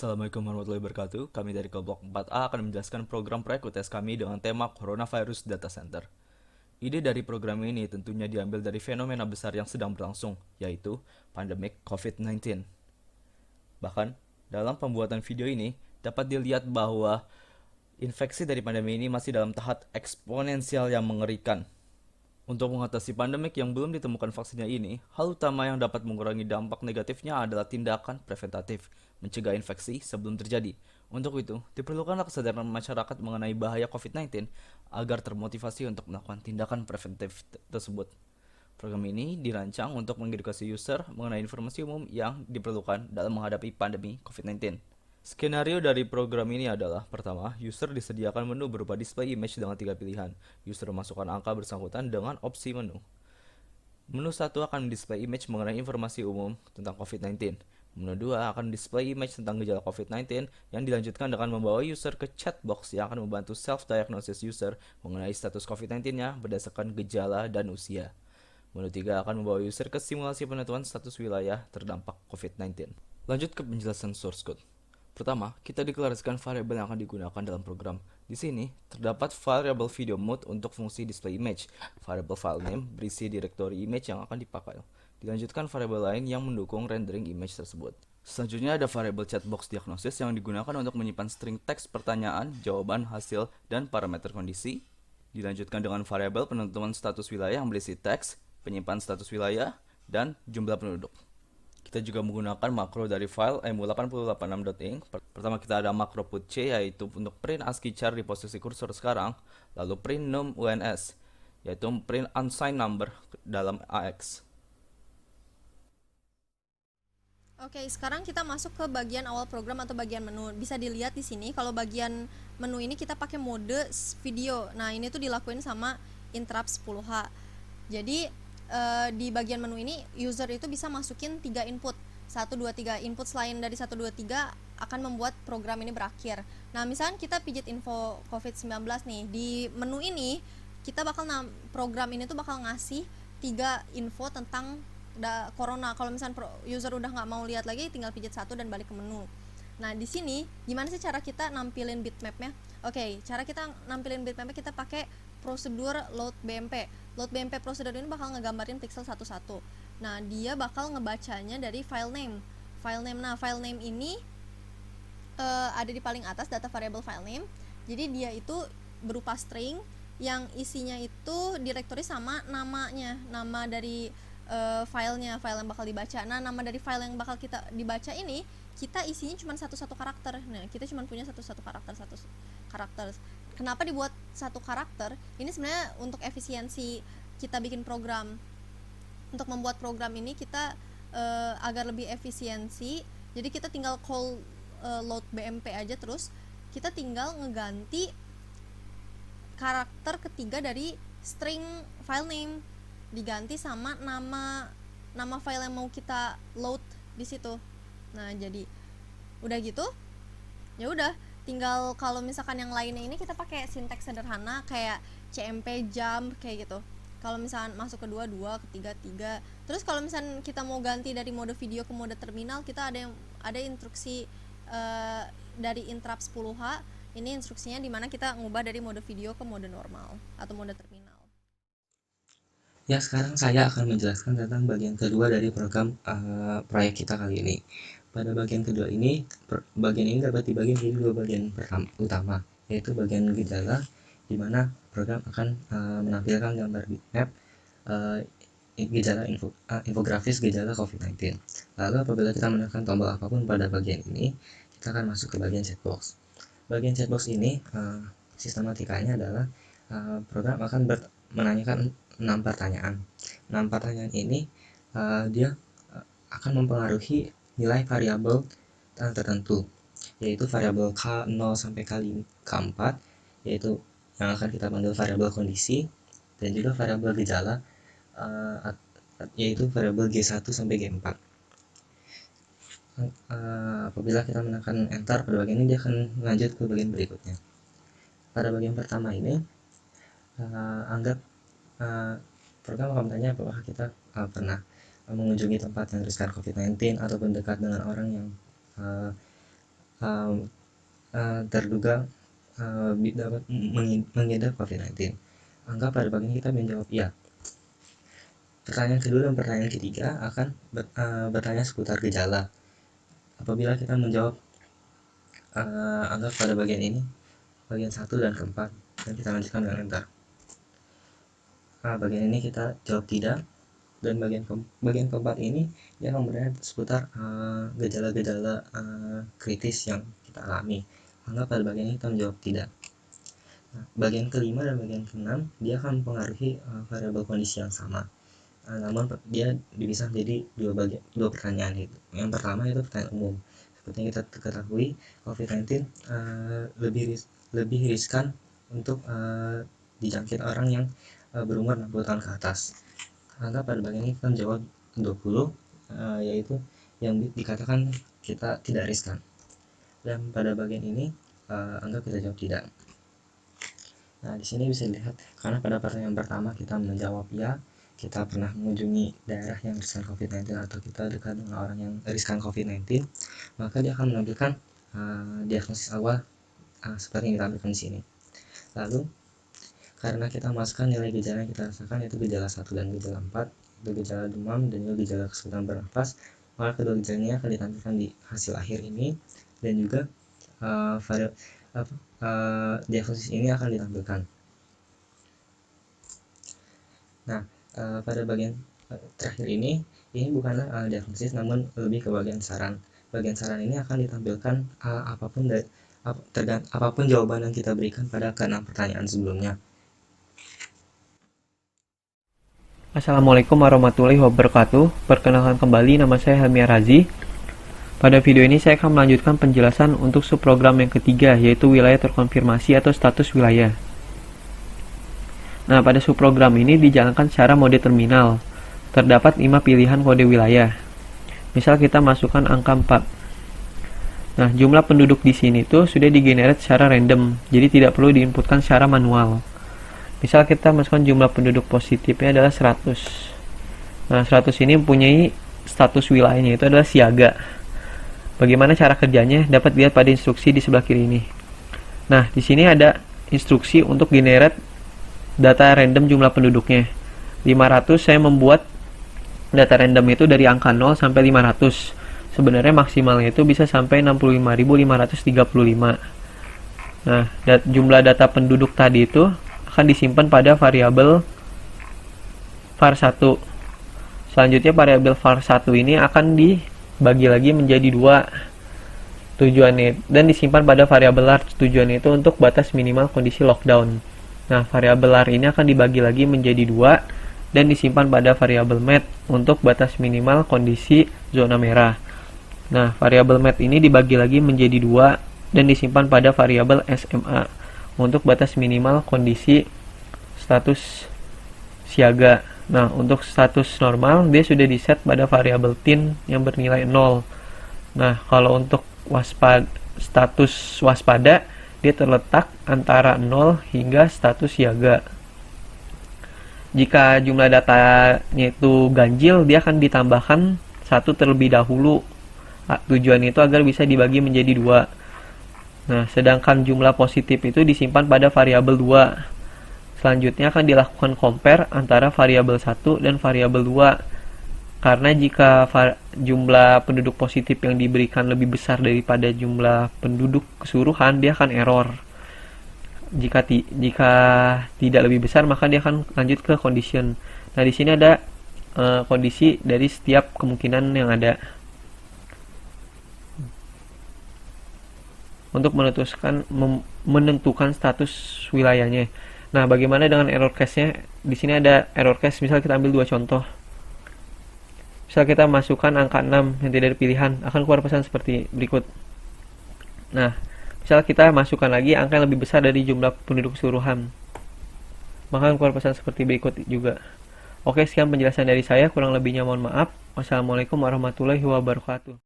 Assalamualaikum warahmatullahi wabarakatuh. Kami dari Kelompok 4A akan menjelaskan program proyek UTS kami dengan tema Coronavirus Data Center. Ide dari program ini tentunya diambil dari fenomena besar yang sedang berlangsung, yaitu pandemik COVID-19. Bahkan, dalam pembuatan video ini, dapat dilihat bahwa infeksi dari pandemi ini masih dalam tahap eksponensial yang mengerikan. Untuk mengatasi pandemik yang belum ditemukan vaksinnya ini, hal utama yang dapat mengurangi dampak negatifnya adalah tindakan preventatif, mencegah infeksi sebelum terjadi. Untuk itu, diperlukanlah kesadaran masyarakat mengenai bahaya COVID-19 agar termotivasi untuk melakukan tindakan preventif tersebut. Program ini dirancang untuk mengedukasi user mengenai informasi umum yang diperlukan dalam menghadapi pandemi COVID-19. Skenario dari program ini adalah: pertama, user disediakan menu berupa display image dengan 3 pilihan. User memasukkan angka bersangkutan dengan opsi menu. Menu 1 akan display image mengenai informasi umum tentang COVID-19. Menu 2 akan display image tentang gejala COVID-19 yang dilanjutkan dengan membawa user ke chat box yang akan membantu self-diagnosis user mengenai status COVID-19-nya berdasarkan gejala dan usia. Menu 3 akan membawa user ke simulasi penentuan status wilayah terdampak COVID-19. Lanjut ke penjelasan source code. Pertama, kita deklarasikan variabel yang akan digunakan dalam program. Di sini, terdapat variabel video mode untuk fungsi display image, variabel file name berisi direktori image yang akan dipakai. Dilanjutkan variabel lain yang mendukung rendering image tersebut. Selanjutnya ada variabel chatbox diagnosis yang digunakan untuk menyimpan string teks pertanyaan, jawaban, hasil, dan parameter kondisi. Dilanjutkan dengan variabel penentuan status wilayah yang berisi teks, penyimpan status wilayah, dan jumlah penduduk. Kita juga menggunakan makro dari file emu8086.inc. Pertama kita ada makro putc, yaitu untuk print ASCII char di posisi kursor sekarang. Lalu print num uns, yaitu print unsigned number dalam AX. Oke, sekarang kita masuk ke bagian awal program atau bagian menu. Bisa dilihat di sini kalau bagian menu ini kita pakai mode video. Nah, ini tuh dilakuin sama Interrupt 10H. Jadi di bagian menu ini user itu bisa masukin 3 input. 1, 2, 3 input selain dari 1, 2, 3 akan membuat program ini berakhir. Nah, misalnya kita pijit info COVID-19 nih. Di menu ini kita bakal program ini tuh bakal ngasih 3 info tentang corona. Kalau misalnya user udah nggak mau lihat lagi, tinggal pijat 1 dan balik ke menu. Nah, di sini gimana sih cara kita nampilin bitmapnya? Oke, cara kita nampilin bitmapnya kita pakai prosedur load BMP. Load BMP prosedur ini bakal ngegambarin pixel satu-satu. Nah, dia bakal ngebacanya dari file name. Nah, file name ini ada di paling atas data variable file name. Jadi dia itu berupa string yang isinya itu direktori sama namanya, nama dari filenya, file yang bakal dibaca. Nah, nama dari file yang bakal kita dibaca ini kita isinya cuma satu karakter. Nah, kita cuma punya satu karakter. Kenapa dibuat satu karakter? Ini sebenarnya untuk efisiensi kita bikin program. Untuk membuat program ini kita agar lebih efisiensi, jadi kita tinggal call load BMP aja, terus kita tinggal ngeganti karakter ketiga dari string file name, diganti sama nama file yang mau kita load di situ. Nah, jadi udah gitu, ya udah tinggal kalau misalkan yang lainnya ini kita pakai sinteks sederhana kayak CMP jump kayak gitu. Kalau misalkan masuk ke dua, ketiga tiga. Terus kalau misalkan kita mau ganti dari mode video ke mode terminal, kita ada instruksi dari interrupt 10H. Ini instruksinya dimana kita ngubah dari mode video ke mode normal atau mode terminal. Ya, sekarang saya akan menjelaskan tentang bagian kedua dari program proyek kita kali ini. Pada bagian kedua ini, bagian ini dapat dibagi menjadi dua bagian utama, yaitu bagian gejala, di mana program akan menampilkan gambar bitmap gejala infografis gejala COVID-19. Lalu apabila kita menekan tombol apapun pada bagian ini, kita akan masuk ke bagian chatbox. Bagian chatbox ini sistematikanya adalah program akan menanyakan 6 pertanyaan. 6 pertanyaan ini dia akan mempengaruhi nilai variabel tertentu, yaitu variabel K0 sampai K4, yaitu yang akan kita panggil variabel kondisi, dan juga variabel gejala, yaitu variabel G1 sampai G4. Apabila kita menekan enter pada bagian ini, dia akan lanjut ke bagian berikutnya. Pada bagian pertama ini, anggap program akan bertanya apakah kita pernah mengunjungi tempat yang riskan COVID-19 ataupun dekat dengan orang yang terduga dapat mengidap COVID-19. Anggap pada bagian kita menjawab ya. Pertanyaan kedua dan pertanyaan ketiga akan bertanya seputar gejala. Apabila kita menjawab anggap pada bagian ini, bagian 1 dan keempat, dan kita lanjutkan dengan enter. Bagian ini kita jawab tidak, dan bagian keempat ini dia akan bertanya seputar gejala-gejala kritis yang kita alami. Anggap pada bagian ini kita menjawab tidak. Bagian kelima dan bagian keenam dia akan mempengaruhi variabel kondisi yang sama. Namun dia dipisah menjadi dua pertanyaan. Yang pertama itu pertanyaan umum. Seperti yang kita ketahui, COVID-19 lebih riskan untuk dijangkit orang yang berumur 60 tahun ke atas. Anggap pada bagian ini kita menjawab 20, yaitu yang dikatakan kita tidak riskan. Dan pada bagian ini anggap kita jawab tidak. Nah, di sini bisa dilihat karena pada pertanyaan pertama kita menjawab ya, kita pernah mengunjungi daerah yang riskan COVID-19 atau kita dekat dengan orang yang riskan COVID-19, maka dia akan menampilkan diagnosis awal seperti yang ditampilkan di sini. Lalu karena kita masukkan nilai gejala yang kita rasakan, yaitu gejala 1 dan gejala 4, itu gejala demam dan juga gejala kesulitan bernafas, maka kedua gejalanya akan ditampilkan di hasil akhir ini, dan juga diagnosis ini akan ditampilkan. Nah, pada bagian terakhir ini bukanlah diagnosis, namun lebih ke bagian saran. Bagian saran ini akan ditampilkan apapun jawaban yang kita berikan pada keenam pertanyaan sebelumnya. Assalamualaikum warahmatullahi wabarakatuh. Perkenalkan kembali, nama saya Helmi Razi. Pada video ini saya akan melanjutkan penjelasan untuk subprogram yang ketiga, yaitu wilayah terkonfirmasi atau status wilayah. Nah, pada subprogram ini dijalankan secara mode terminal. Terdapat 5 pilihan kode wilayah. Misal kita masukkan angka 4. Nah, jumlah penduduk di sini tuh sudah digenerate secara random, jadi tidak perlu diinputkan secara manual. Misal kita masukkan jumlah penduduk positifnya adalah 100. Nah, 100 ini mempunyai status wilayahnya itu adalah siaga. Bagaimana cara kerjanya dapat dilihat pada instruksi di sebelah kiri ini. Nah, di sini ada instruksi untuk generate data random jumlah penduduknya. 500 saya membuat data random itu dari angka 0 sampai 500. Sebenarnya maksimalnya itu bisa sampai 65.535. Nah, jumlah data penduduk tadi itu akan disimpan pada variabel var1. Selanjutnya variabel var1 ini akan dibagi lagi menjadi 2 tujuannya, dan disimpan pada variabel lar. Tujuannya itu untuk batas minimal kondisi lockdown. Nah, variabel lar ini akan dibagi lagi menjadi 2 dan disimpan pada variabel met untuk batas minimal kondisi zona merah. Nah, variabel met ini dibagi lagi menjadi 2 dan disimpan pada variabel SMA untuk batas minimal kondisi status siaga. Nah, untuk status normal dia sudah diset pada variabel tin yang bernilai 0. Nah, kalau untuk status waspada dia terletak antara 0 hingga status siaga. Jika jumlah datanya itu ganjil, dia akan ditambahkan 1 terlebih dahulu. Tujuan itu agar bisa dibagi menjadi 2. Nah, sedangkan jumlah positif itu disimpan pada variabel 2. Selanjutnya akan dilakukan compare antara variabel 1 dan variabel 2. Karena jika jumlah penduduk positif yang diberikan lebih besar daripada jumlah penduduk keseluruhan, dia akan error. Jika tidak lebih besar, maka dia akan lanjut ke condition. Nah, di sini ada kondisi dari setiap kemungkinan yang ada. Untuk menentukan status wilayahnya. Nah, bagaimana dengan error case-nya? Di sini ada error case, misal kita ambil 2 contoh. Misal kita masukkan angka 6 yang tidak ada pilihan, akan keluar pesan seperti berikut. Nah, misal kita masukkan lagi angka yang lebih besar dari jumlah penduduk keseluruhan, maka akan keluar pesan seperti berikut juga. Oke, sekian penjelasan dari saya, kurang lebihnya mohon maaf. Wassalamualaikum warahmatullahi wabarakatuh.